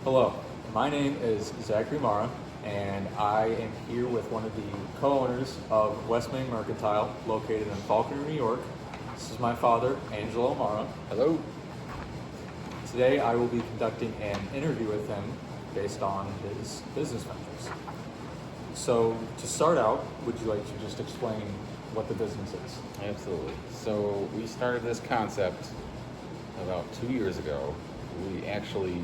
Hello, my name is Zachary Marra, and I am here with one of the co-owners of West Main Mercantile, located in Falconer, New York. This is my father, Angelo Marra. Hello. Today I will be conducting an interview with him based on his business ventures. So to start out, would you like to just explain what the business is? Absolutely. So we started this concept about 2 years ago. We actually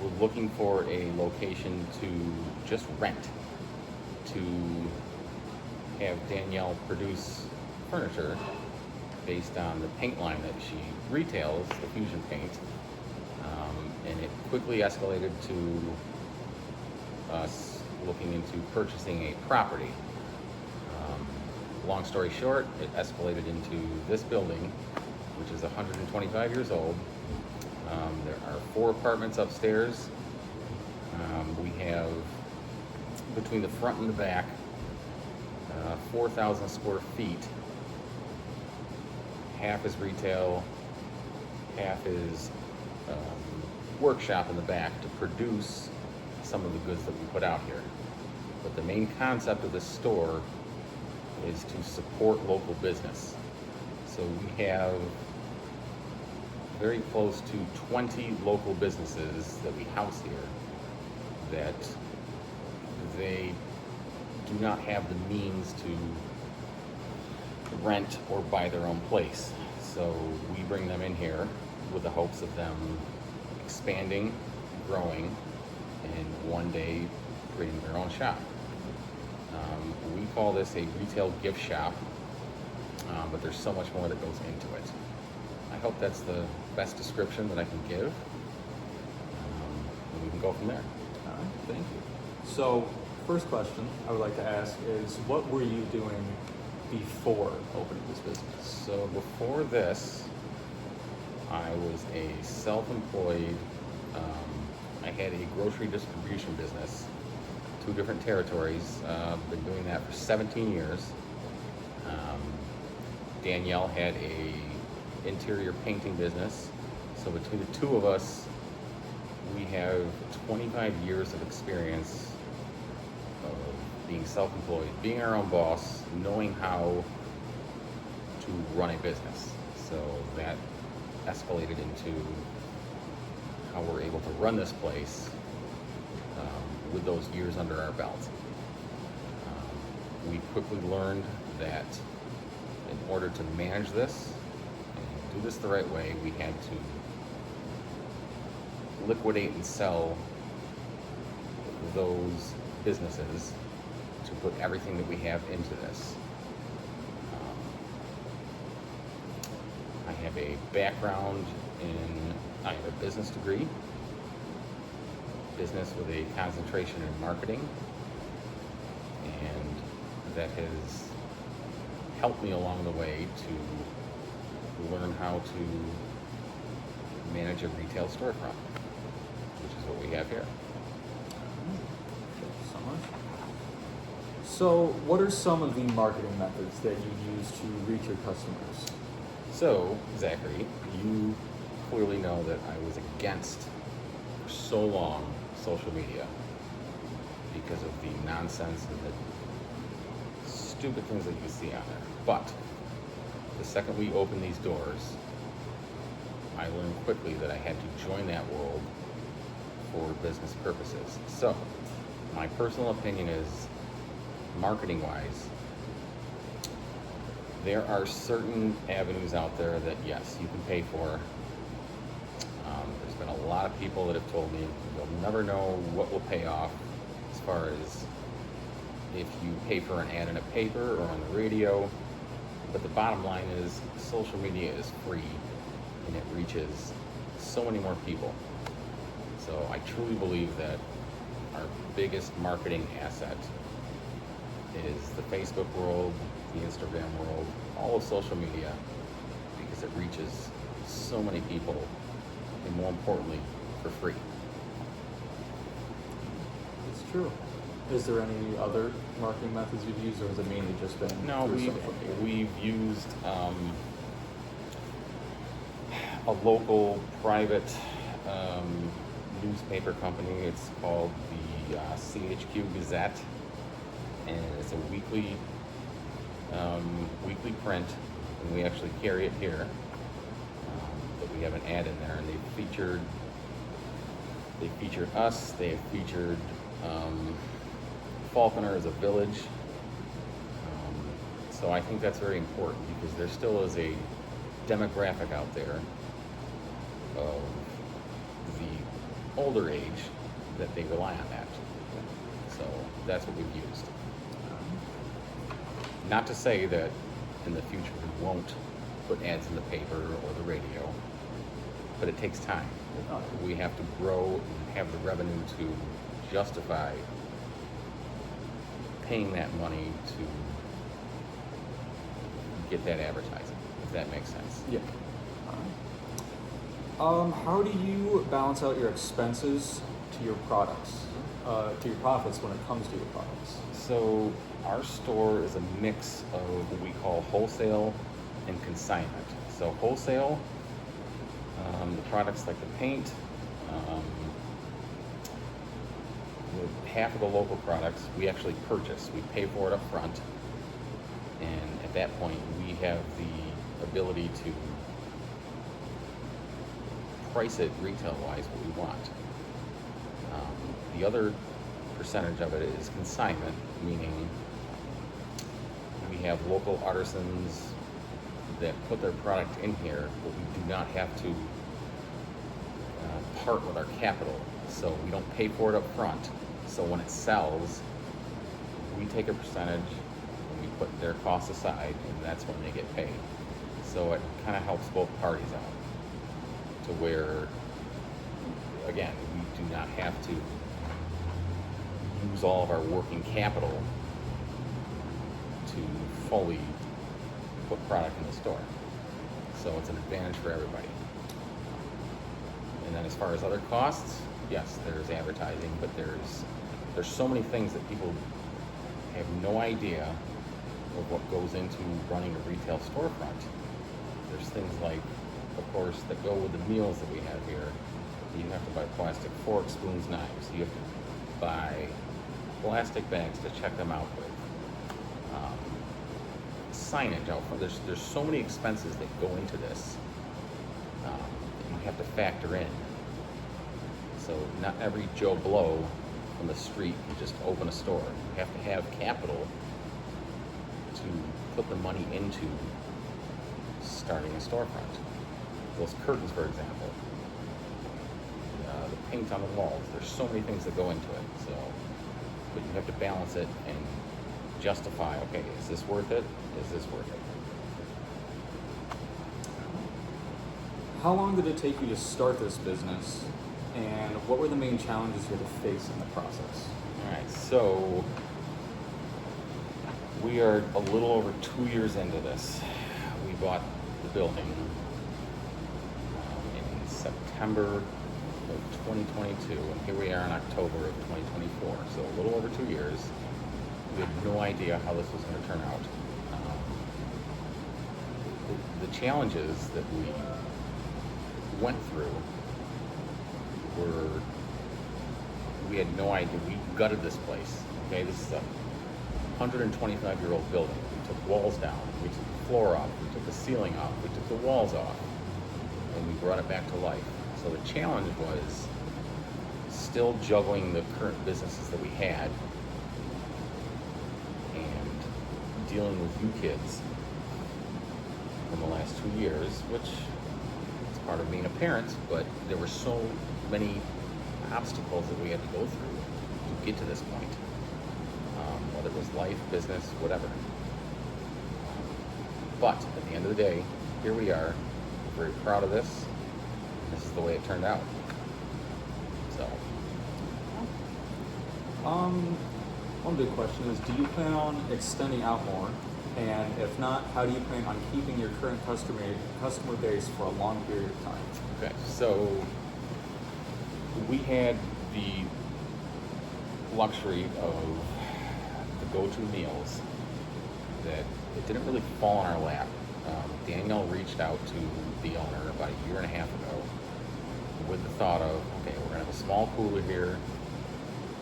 were looking for a location to just rent, to have Danielle produce furniture based on the paint line that she retails, the Fusion paint. And it quickly escalated to us looking into purchasing a property. Long story short, it escalated into this building, which is 125 years old. There are 4 apartments upstairs. We have, between the front and the back, 4,000 square feet. Half is retail, half is workshop in the back to produce some of the goods that we put out here. But the main concept of this store is to support local business. So we have very close to 20 local businesses that we house here that they do not have the means to rent or buy their own place. So we bring them in here with the hopes of them expanding, growing, and one day creating their own shop. We call this a retail gift shop, but there's so much more that goes into it. I hope that's the best description that I can give, and we can go from there. All right, thank you. So, first question I would like to ask is, what were you doing before opening this business? So before this, I was a self-employed, I had a grocery distribution business, 2 different territories. Been doing that for 17 years. Danielle had a interior painting business. So between the 2 of us, we have 25 years of experience of being self-employed, being our own boss, knowing how to run a business. So that escalated into how we're able to run this place with those years under our belt. We quickly learned that in order to manage this and do this the right way, we had to liquidate and sell those businesses to put everything that we have into this. I have a background I have a business degree, business with a concentration in marketing, and that has helped me along the way to learn how to manage a retail storefront, which is what we have here. Thank you so much. So, what are some of the marketing methods that you use to reach your customers? So, Zachary, you clearly know that I was against, for so long, social media because of the nonsense and the stupid things that you see on there. But the second we opened these doors, I learned quickly that I had to join that world for business purposes. So, my personal opinion is, marketing-wise, there are certain avenues out there that, yes, you can pay for. There's been a lot of people that have told me you'll never know what will pay off as far as if you pay for an ad in a paper or on the radio. But the bottom line is, social media is free and it reaches so many more people. So I truly believe that our biggest marketing asset is the Facebook world, the Instagram world, all of social media, because it reaches so many people, and more importantly, for free. It's true. Is there any other marketing methods you've used, or has it mainly just been? No, through social media? we've used a local private newspaper company. It's called the CHQ Gazette, and it's a weekly print, and we actually carry it here. But we have an ad in there, and they featured us. They have featured Falconer as a village. So I think that's very important because there still is a demographic out there of the older age that they rely on that. So that's what we've used. Not to say that in the future we won't put ads in the paper or the radio, but it takes time. We have to grow and have the revenue to justify paying that money to get that advertising, if that makes sense. Yeah. How do you balance out your expenses to your products, to your profits when it comes to your products? So our store is a mix of what we call wholesale and consignment. So wholesale, the products like the paint, with half of the local products we actually purchase. We pay for it up front, and at that point we have the ability to price it retail-wise what we want. The other percentage of it is consignment, meaning we have local artisans that put their product in here, but we do not have to part with our capital. So we don't pay for it up front. So when it sells, we take a percentage and we put their costs aside, and that's when they get paid. So it kind of helps both parties out to where, again, we do not have to use all of our working capital to fully put product in the store. So it's an advantage for everybody. And then as far as other costs, yes, there's advertising, but there's so many things that people have no idea of what goes into running a retail storefront. There's things like, of course, that go with the meals that we have here. You have to buy plastic forks, spoons, knives. You have to buy plastic bags to check them out with. Signage out front. There's so many expenses that go into this that you have to factor in. So not every Joe Blow from the street can just open a store. You have to have capital to put the money into starting a storefront. Those curtains, for example, the paint on the walls. There's so many things that go into it. So, but you have to balance it and justify. Okay, is this worth it? Is this worth it? How long did it take you to start this business, and what were the main challenges you had to face in the process? All right, so we are a little over 2 years into this. We bought the building in September of 2022, and here we are in October of 2024. So a little over 2 years. We had no idea how this was going to turn out. The challenges that we went through were, we had no idea. We gutted this place. Okay, this is a 125-year-old building. We took walls down, we took the floor off, we took the ceiling off, we took the walls off, and we brought it back to life. So the challenge was still juggling the current businesses that we had and dealing with you kids in the last 2 years, which is part of being a parent, but there were so many obstacles that we had to go through to get to this point, whether it was life, business, whatever. But at the end of the day, here we are. We're very proud of this. This is the way it turned out. So, one big question is, do you plan on extending out more? And if not, how do you plan on keeping your current customer base for a long period of time? okay, so we had the luxury of the go-to meals that it didn't really fall on our lap. Daniel reached out to the owner about a year and a half ago with the thought of, okay, we're gonna have a small cooler here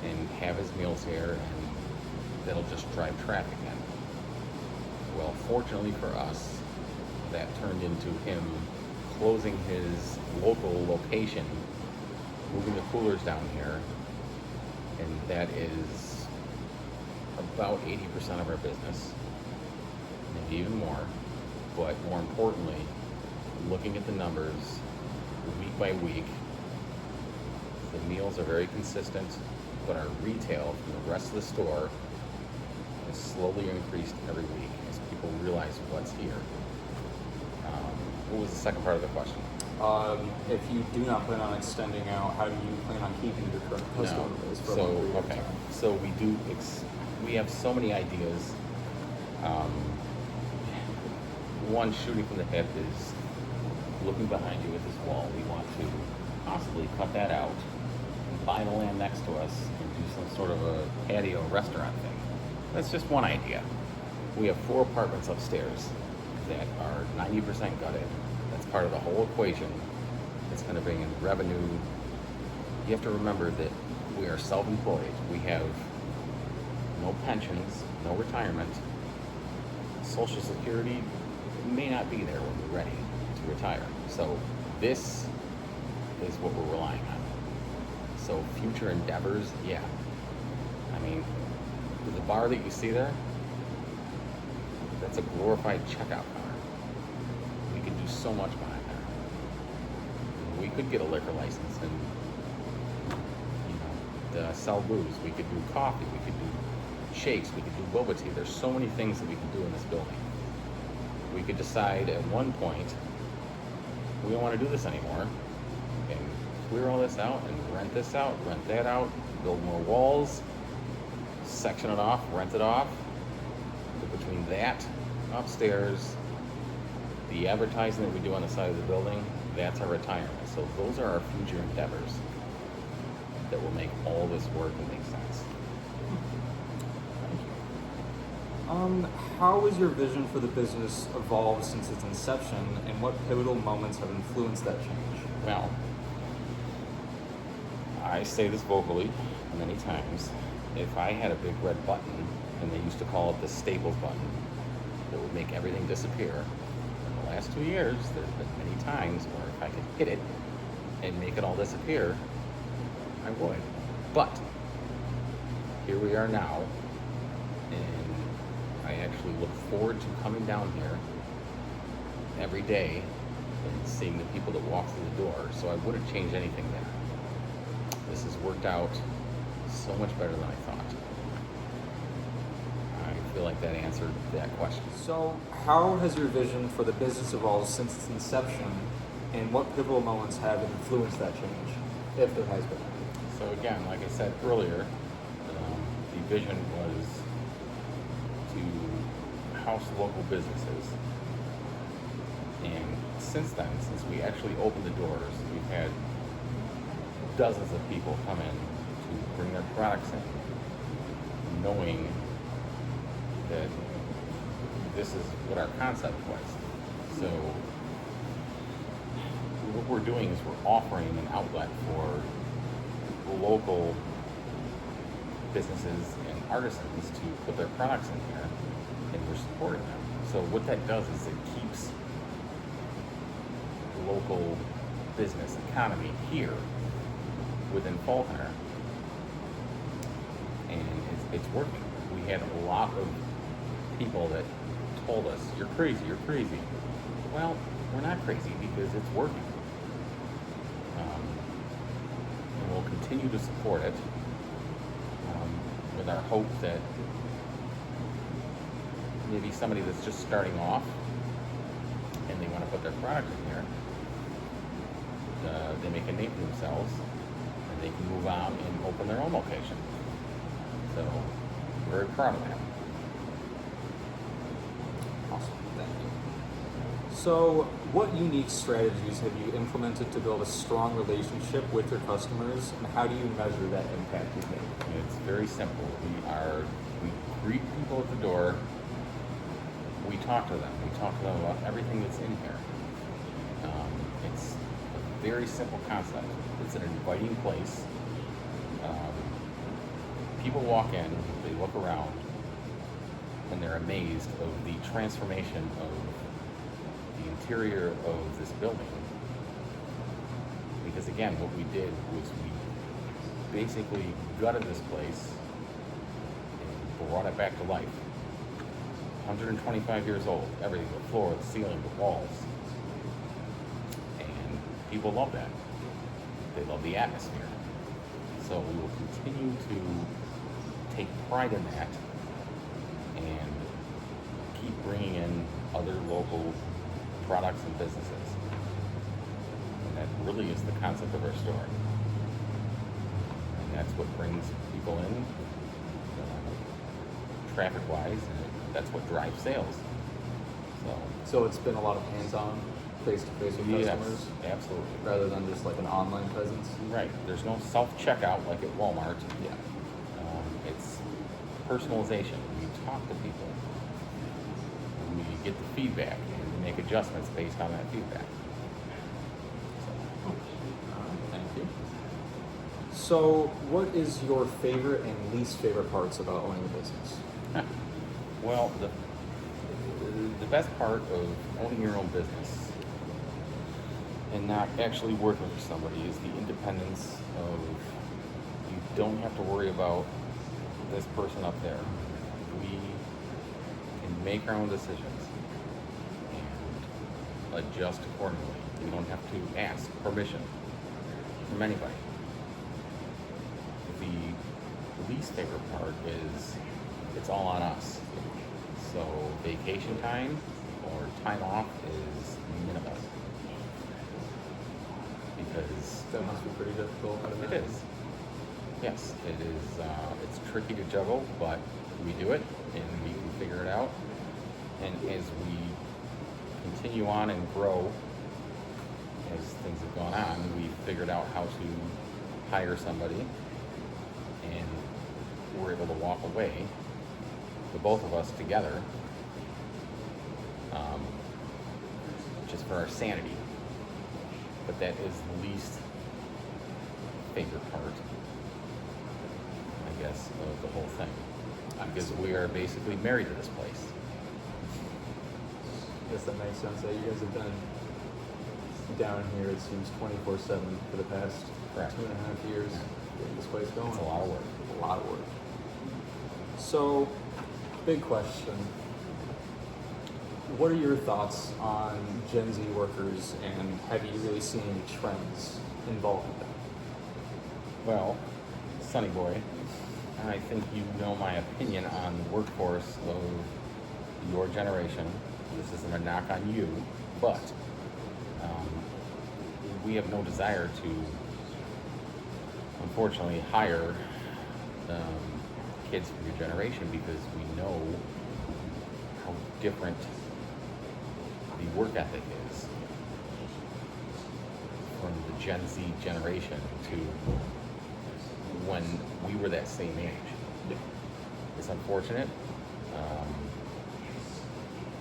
and have his meals here, and that'll just drive traffic in. Well, fortunately for us, that turned into him closing his local location, moving the coolers down here, and that is about 80% of our business, maybe even more. But more importantly, looking at the numbers week by week, the meals are very consistent, but our retail from the rest of the store has slowly increased every week as people realize what's here. What was the second part of the question? If you do not plan on extending out, how do you plan on keeping your current customer base for a longer period of time? So we have so many ideas. One, shooting from the hip, is looking behind you at this wall. We want to possibly cut that out and buy the land next to us and do some sort of a patio restaurant thing. That's just one idea. We have 4 apartments upstairs that are 90% gutted. That's part of the whole equation. It's going to bring in revenue. You have to remember that we are self-employed. We have no pensions, no retirement. Social Security may not be there when we're ready to retire. So this is what we're relying on. So future endeavors, yeah. I mean, the bar that you see there, that's a glorified checkout counter. We could do so much behind there. We could get a liquor license and, sell booze. We could do coffee. We could do shakes. We could do boba tea. There's so many things that we can do in this building. We could decide at one point we don't want to do this anymore and clear all this out and rent this out, rent that out, build more walls, section it off, rent it off. But between that upstairs, the advertising that we do on the side of the building, that's our retirement. So those are our future endeavors that will make all this work and make sense. How has your vision for the business evolved since its inception, and what pivotal moments have influenced that change? Well, I say this vocally many times. If I had a big red button, and they used to call it the Staples button, that would make everything disappear. In the last 2 years, there's been many times where if I could hit it and make it all disappear, I would. But here we are now, and I actually look forward to coming down here every day and seeing the people that walk through the door. So I wouldn't change anything there. This has worked out so much better than I thought. I feel like that answered that question. So, how has your vision for the business evolved since its inception, and what pivotal moments have influenced that change, if there has been any? So again, like I said earlier, the vision was to house local businesses. And since then, since we actually opened the doors, we've had dozens of people come in to bring their products in, knowing that this is what our concept was. So what we're doing is we're offering an outlet for local businesses and artisans to put their products in here, and we're supporting them. So what that does is it keeps the local business economy here within Falconer, and it's working. We had a lot of people that told us, you're crazy. Well, we're not crazy because it's working. And we'll continue to support it with our hope that maybe somebody that's just starting off and they want to put their product in here, they make a name for themselves and they can move on and open their own location. So, very proud of that. Awesome, thank you. So, what unique strategies have you implemented to build a strong relationship with your customers, and how do you measure that impact you've made? It's very simple. We greet people at the door. We talk to them. We talk to them about everything that's in here. It's a very simple concept. It's an inviting place. People walk in, they look around, and they're amazed of the transformation of the interior of this building. Because again, what we did was we basically gutted this place and brought it back to life. 125 years old, everything, the floor, the ceiling, the walls. And people love that. They love the atmosphere. So we will continue to take pride in that and keep bringing in other local products and businesses. And that really is the concept of our store. And that's what brings people in, traffic-wise, and that's what drives sales. So it's been a lot of hands-on, face-to-face with customers? Yes, absolutely. Rather than just like an online presence? Right. There's no self-checkout like at Walmart. Yeah. It's personalization. We talk to people. We get the feedback and we make adjustments based on that feedback. Thank you. So what is your favorite and least favorite parts about owning a business? Well, the best part of owning your own business and not actually working for somebody is the independence of, you don't have to worry about this person up there. We can make our own decisions and adjust accordingly. We don't have to ask permission from anybody. The least favorite part is it's all on us. So vacation time or time off is minimal. Because That must be pretty difficult. it is. Yes, it is. It's tricky to juggle, but we do it and we can figure it out. And as we continue on and grow, as things have gone on, we figured out how to hire somebody, and we're able to walk away, the both of us together, just for our sanity. But that is the least favorite part, I guess, of the whole thing. Because we are basically married to this place. I guess that makes sense. That you guys have been down here, it seems, 24/7 for the past Correct. 2.5 years, getting this place going. It's a lot of work. A lot of work. So, big question. What are your thoughts on Gen Z workers, and have you really seen any trends involved with them? Well, Sonny Boy, I think you know my opinion on the workforce of your generation. This isn't a knock on you, but we have no desire to, unfortunately, hire kids from your generation, because we know how different the work ethic is from the Gen Z generation to when we were that same age. Yeah. It's unfortunate,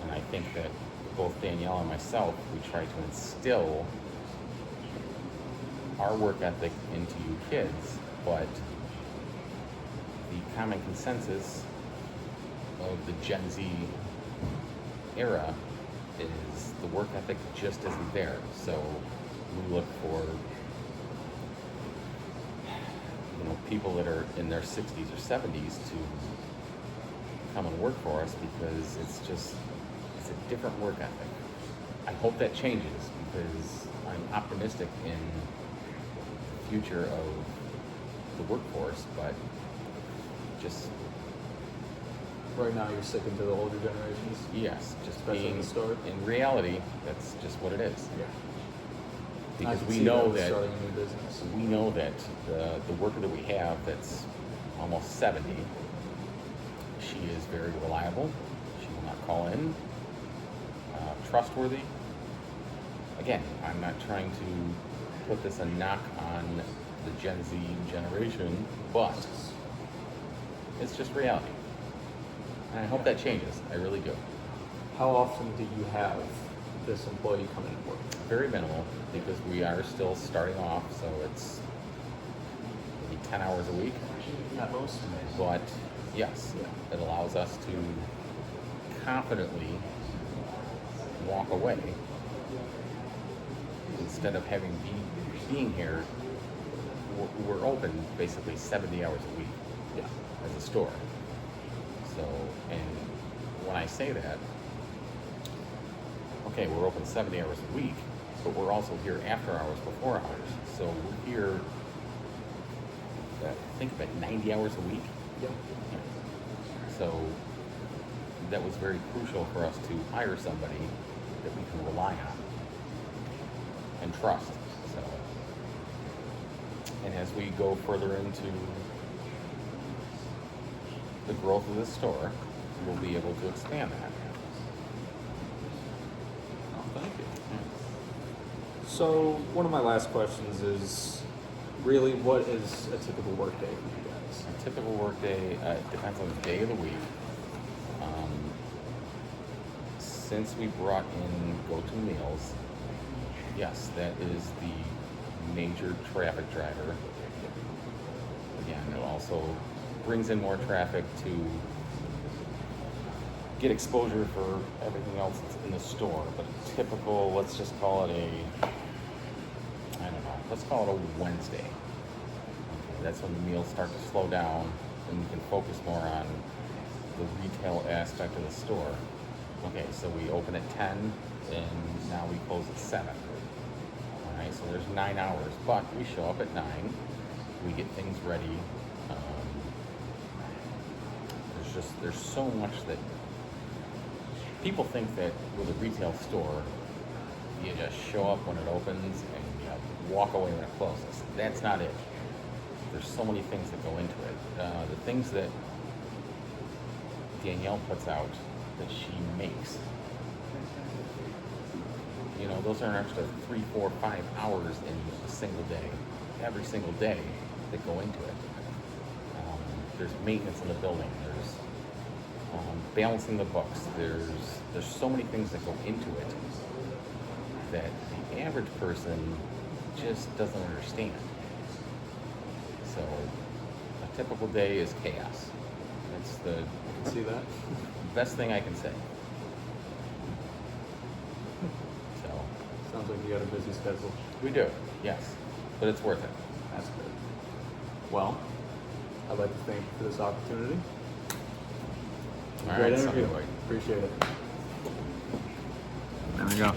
and I think that both Danielle and myself, we try to instill our work ethic into you kids, but the common consensus of the Gen Z era is the work ethic just isn't there. So we look for, people that are in their 60s or 70s to come and work for us, because it's a different work ethic. I hope that changes, because I'm optimistic in the future of the workforce, but just Right now, you're sticking to the older generations? yes, just Especially in being the store? in reality, that's just what it is. Yeah. Because I can we see know them that starting a new business. we know that the worker that we have that's almost 70, she is very reliable. She will not call in. Trustworthy. Again, I'm not trying to put this a knock on the Gen Z generation, but it's just reality. And I hope that changes. I really do. How often do you have this employee come in and work? Very minimal, because we are still starting off, so it's maybe 10 hours a week. At most? But yes, Yeah. it allows us to confidently walk away instead of having being here. We're open basically 70 hours a week Yeah. as a store. So, and when I say that, okay, we're open 70 hours a week, but we're also here after hours, before hours. So we're here, think of it, 90 hours a week. Yeah. So that was very crucial for us to hire somebody that we can rely on and trust. So, and as we go further into the growth of this store, we'll be able to expand that. Oh, thank you. So one of my last questions is really, what is a typical work day for you guys? A typical work day depends on the day of the week. Since we brought in go-to meals, yes, that is the major traffic driver. Again, it also brings in more traffic to get exposure for everything else that's in the store. But a typical, let's just call it let's call it a Wednesday. Okay, that's when the meals start to slow down and you can focus more on the retail aspect of the store. Okay, so we open at 10 and now we close at 7. All right, so there's 9 hours, but we show up at 9, we get things ready. There's so much that people think that with a retail store, you just show up when it opens and you walk away when it closes. That's not it. There's so many things that go into it. The things that Danielle puts out that she makes, those are an extra 3, 4, 5 hours in a single day, every single day, that go into it. There's maintenance in the building. There's balancing the books. There's so many things that go into it that the average person just doesn't understand. So a typical day is chaos. It's the I can see that. best thing I can say. So Sounds like you got a busy schedule. we do, yes, but it's worth it. That's good. Well, I'd like to thank you for this opportunity. All Great right, interview. Sonny Boy. Appreciate it. There we go.